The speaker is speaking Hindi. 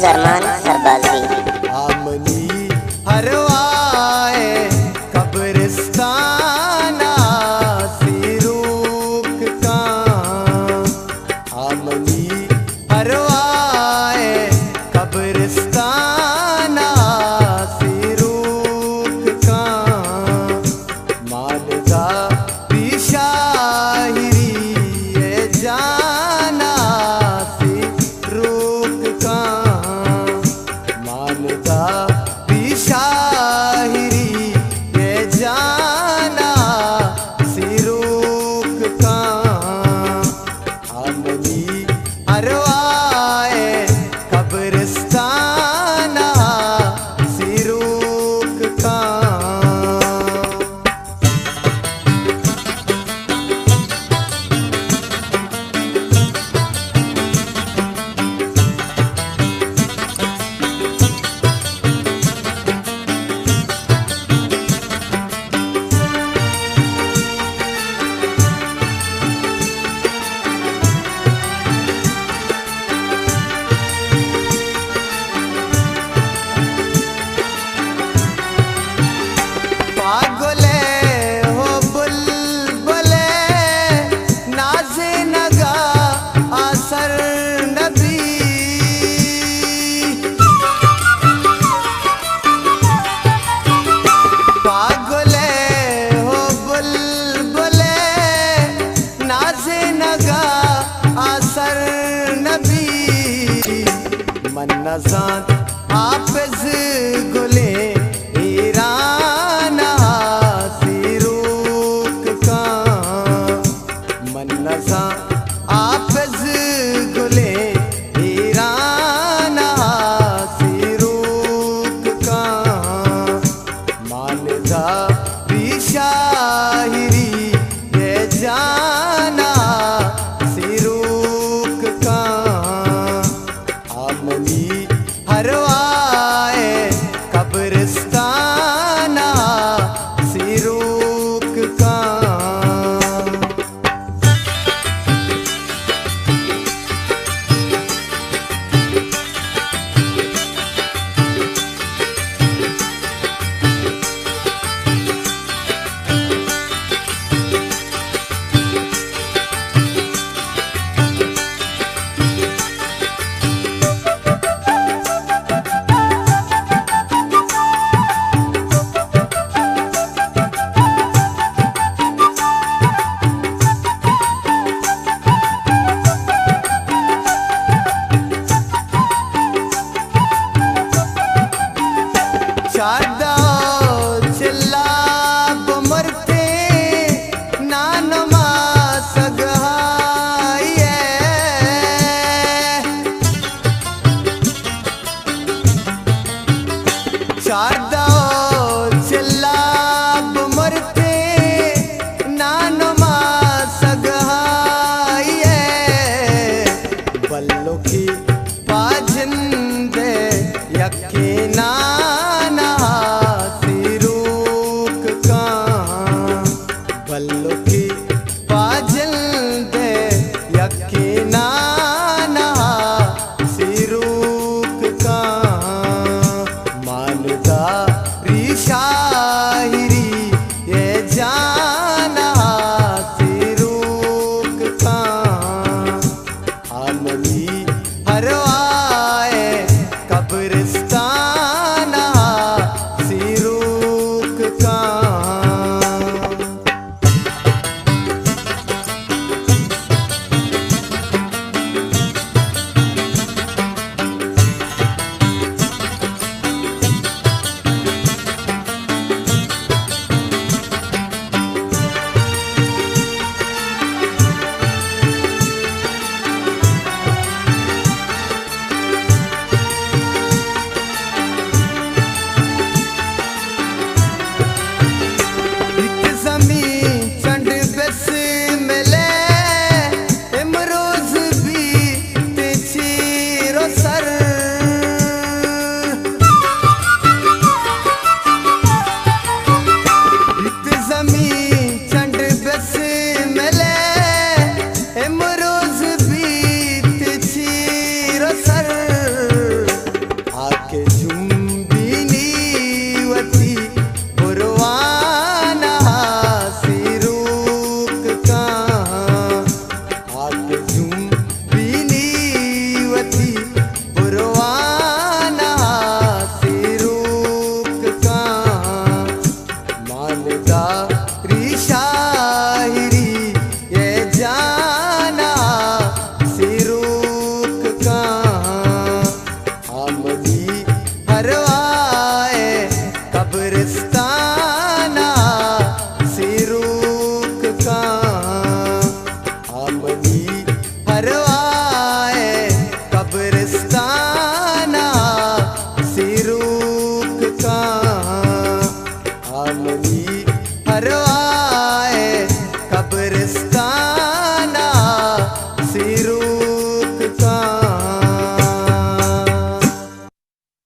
जरमान सरबाजी। आमनी हरवाए कब्रिस्ताना सिरूक का, आमनी हरवाए कब्रिस्ताना सिरूक का, मानदा पिशाहिरी ये जाना सिरूक का, मानदा पिशाहिरी ये जाना सिरूक का, आमनी अरवाए कब्रिस्ताना सिरूक का। पागले हो बुलबुले नाज़े नगा असर नबी, पागले हो बुलबुले नाज़े नगा असर नबी, मन नज़ात हाफ़िज़ गुले ईराना सिरूक का, मन नज़ात हाफ़िज़ गुले ईराना सिरूक का, मानदा पिशाहिरी ये जाना सिरूक का, आमनी हर हरवाए कब्रिस्ताना सिरूक का आमनी हरवाए कब्रिस्ताना सिरूक का आमनी हरवाए